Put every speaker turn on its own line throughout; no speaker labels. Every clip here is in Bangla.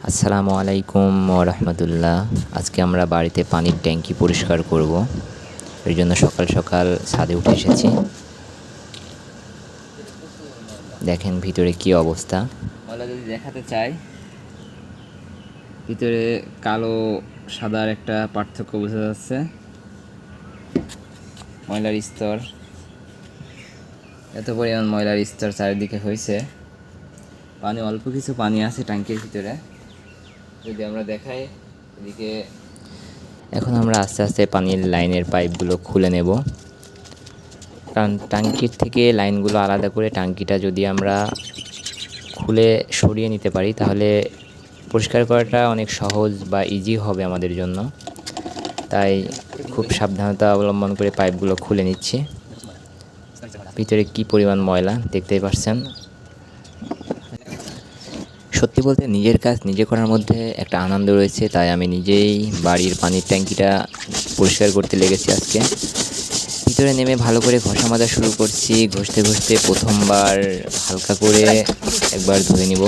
আসসালামু আলাইকুম রাহমাতুল্লাহ। আজকে আমরা বাড়িতে পানির ট্যাঙ্কি পরিষ্কার করব। এর জন্য সকাল সকাল ছাদে উঠে এসেছি। দেখেন ভিতরে কি অবস্থা। ময়লা যদি দেখাতে চাই, ভিতরে কালো সাদার একটা পার্থক্য বোঝা যাচ্ছে। ময়লার স্তর, এত পরিমাণ ময়লার স্তর চারিদিকে হয়েছে। পানি অল্প কিছু পানি আছে ট্যাঙ্কির ভিতরে। যদি আমরা দেখাই এদিকে, এখন আমরা আস্তে আস্তে পানির লাইনের পাইপগুলো খুলে নেব। কারণ ট্যাঙ্কির থেকে লাইনগুলো আলাদা করে ট্যাঙ্কিটা যদি আমরা খুলে সরিয়ে নিতে পারি তাহলে পরিষ্কার করাটা অনেক সহজ বা ইজি হবে আমাদের জন্য। তাই খুব সাবধানতা অবলম্বন করে পাইপগুলো খুলে নিচ্ছি। ভিতরে কি পরিমাণ ময়লা দেখতেই পাচ্ছেন। সত্যি বলতে নিজের কাজ নিজে করার মধ্যে একটা আনন্দ রয়েছে, তাই আমি নিজেই বাড়ির পানির ট্যাঙ্কিটা পরিষ্কার করতে লেগেছি আজকে। ভিতরে নেমে ভালো করে ঘষা মাজা শুরু করছি। ঘষতে ঘষতে প্রথমবার হালকা করে একবার ধুয়ে নিব।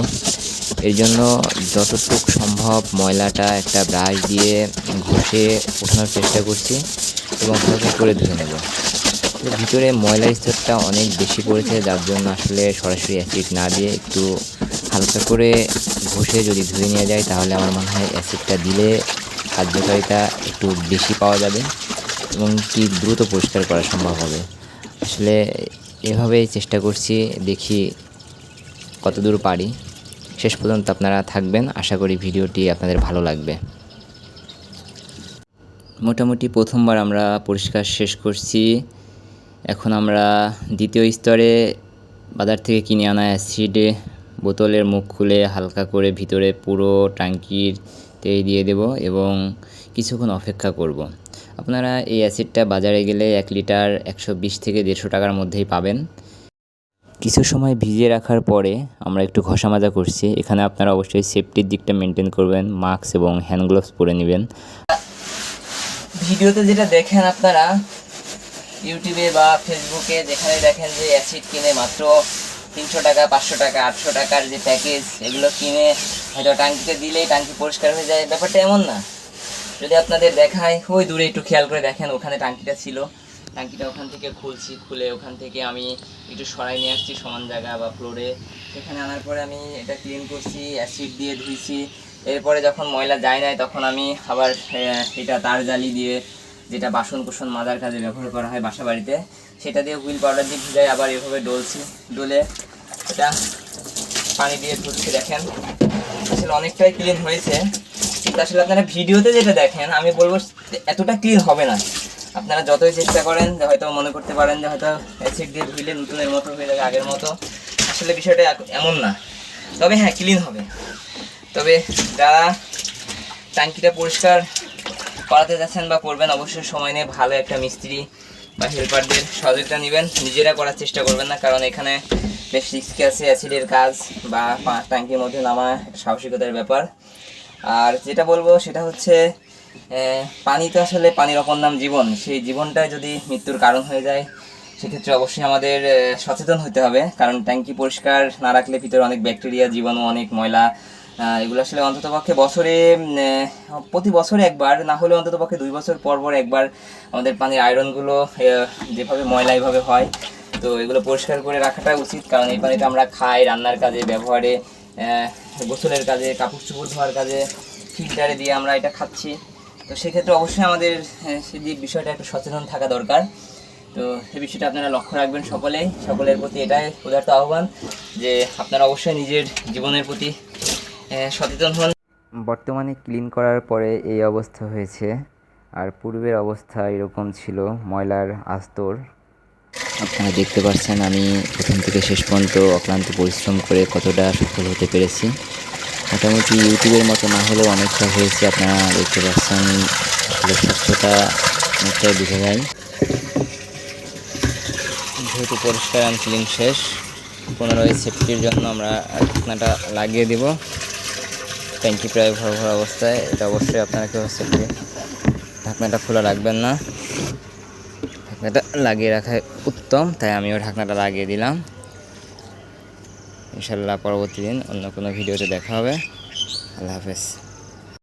এর জন্য যতটুকু সম্ভব ময়লাটা একটা ব্রাশ দিয়ে ঘষে ওঠানোর চেষ্টা করছি এবং হালকা করে ধুয়ে নেব। ভিতরে ময়লার স্তরটা অনেক বেশি পড়েছে, যার জন্য আসলে সরাসরি অ্যাসিড না দিয়ে একটু হালকা করে ঘষে যদি ধুয়ে নেওয়া যায় তাহলে আমার মনে হয় অ্যাসিডটা দিলে কার্যকারিতা একটু বেশি পাওয়া যাবে এবং কি দ্রুত পরিষ্কার করা সম্ভব হবে। আসলে এভাবেই চেষ্টা করছি, দেখি কতদূর পারি। শেষ পর্যন্ত আপনারা থাকবেন, আশা করি ভিডিওটি আপনাদের ভালো লাগবে। মোটামুটি প্রথমবার আমরা পরিষ্কার শেষ করছি। এখন আমরা দ্বিতীয় স্তরে বাজার থেকে কিনে আনা অ্যাসিড বোতলের মুখ খুলে হালকা করে ভিতরে পুরো ট্যাঙ্কিতে দিয়ে দেব এবং কিছুক্ষণ অপেক্ষা করব। আপনারা এই অ্যাসিডটা বাজারে গেলে 1 লিটার 120 থেকে 150 টাকার মধ্যেই পাবেন। কিছু সময় ভিজিয়ে রাখার পরে আমরা একটু ঘষা মাজা করছি। এখানে আপনারা অবশ্যই সেফটির দিকটা মেনটেন করবেন, মাস্ক এবং হ্যান্ড গ্লোভস পরে নেবেন। ভিডিওতে যেটা দেখেন আপনারা ইউটিউবে বা ফেসবুকে, যেখানে দেখেন যে অ্যাসিড কিনে মাত্র 300 টাকা, 500 টাকা, 800 টাকার যে প্যাকেজ, এগুলো কিনে হয়তো ট্যাঙ্কিতে দিলেই ট্যাঙ্কি পরিষ্কার হয়ে যায়, ব্যাপারটা এমন না। যদি আপনাদের দেখায়, ওই দূরে একটু খেয়াল করে দেখেন, ওখানে ট্যাঙ্কিটা ছিল। ট্যাঙ্কিটা ওখান থেকে খুলছি, খুলে ওখান থেকে আমি একটু সরাই নিয়ে আসছি সমান জায়গা বা ফ্লোরে। সেখানে আনার পরে আমি এটা ক্লিন করছি, অ্যাসিড দিয়ে ধুইছি। এরপরে যখন ময়লা যায় নাই তখন আমি আবার এটা তার জালি দিয়ে, যেটা বাসন কুসন মাজার কাজে ব্যবহার করা হয় বাসা বাড়িতে, সেটা দিয়ে হুইল পাউডার দিয়ে ভিজাই আবার এভাবে ডলছি। ডলে এটা পানি দিয়ে ধুচ্ছি। দেখেন আসলে অনেকটাই ক্লিন হয়েছে, কিন্তু আসলে আপনারা ভিডিওতে যেটা দেখেন আমি বলবো এতটা ক্লিন হবে না। আপনারা যতই চেষ্টা করেন যে হয়তো মনে করতে পারেন যে হয়তো অ্যাসিড দিয়ে ধুইলে নতুনের মতো হয়ে যাবে, আগের মতো। আসলে বিষয়টা এমন না। তবে হ্যাঁ, ক্লিন হবে। তবে যারা ট্যাঙ্কিটা পরিষ্কার করাতে যাচ্ছেন বা করবেন, অবশ্যই সময় নিয়ে ভালো একটা মিস্ত্রি বা হেল্পারদের সহযোগিতা নেবেন। নিজেরা করার চেষ্টা করবেন না, কারণ এখানে বেশ রিস্কি আছে। অ্যাসিডের কাজ বা ট্যাঙ্কির মধ্যে নামা সাহসিকতার ব্যাপার। আর যেটা বলবো সেটা হচ্ছে, পানি তো আসলে পানির অপর নাম জীবন। সেই জীবনটাই যদি মৃত্যুর কারণ হয়ে যায়, সেক্ষেত্রে অবশ্যই আমাদের সচেতন হতে হবে। কারণ ট্যাঙ্কি পরিষ্কার না রাখলে ভিতরে অনেক ব্যাকটেরিয়া, জীবাণু, অনেক ময়লা, এগুলো আসলে অন্ততপক্ষে বছরে, প্রতি বছরে একবার না হলে অন্ততপক্ষে 2 বছর পর পর একবার আমাদের পানির আয়রনগুলো যেভাবে ময়লা এইভাবে হয়, তো এগুলো পরিষ্কার করে রাখাটা উচিত। কারণ এই পানিটা আমরা খাই, রান্নার কাজে, ব্যবহারে, গোসলের কাজে, কাপড় চোপড় ধোয়ার কাজে, ফিল্টারে দিয়ে আমরা এটা খাচ্ছি। তো সেক্ষেত্রে অবশ্যই আমাদের সেদিক বিষয়টা একটু সচেতন থাকা দরকার। তো এই বিষয়টা আপনারা লক্ষ্য রাখবেন সকলেই। সকলের প্রতি এটাই উদারত আহ্বান যে আপনারা অবশ্যই নিজের জীবনের প্রতি সচেতন হন। বর্তমানে ক্লিন করার পরে এই অবস্থা হয়েছে, আর পূর্বের অবস্থা এরকম ছিল, ময়লার আস্তর। আপনারা দেখতে পাচ্ছেন আমি প্রথম থেকে শেষ পর্যন্ত অক্লান্ত পরিশ্রম করে কতটা সফল হতে পেরেছি। মোটামুটি ইউটিউবের মতো না হলেও অনেকটা হয়েছে। আপনারা দেখতে পাচ্ছেন আসলে স্বচ্ছতা অনেকটাই বোঝা যায়। যেহেতু পরিষ্কার অ্যান্ড ক্লিন শেষ, পুনরায় সেফটির জন্য আমরা ঢাকনাটা লাগিয়ে দিব। ট্যাঙ্কি প্রায় ভরা ভরা অবস্থায়, এটা অবশ্যই আপনারা কেউ সেফটি ঢাকনাটা খোলা রাখবেন না। ঢাকনাটা লাগিয়ে রাখা উত্তম, তাই আমিও ঢাকনাটা লাগিয়ে দিলাম। ইনশাল্লাহ পরবর্তী দিন অন্য কোনো ভিডিওতে দেখা হবে।
আল্লাহ হাফেজ।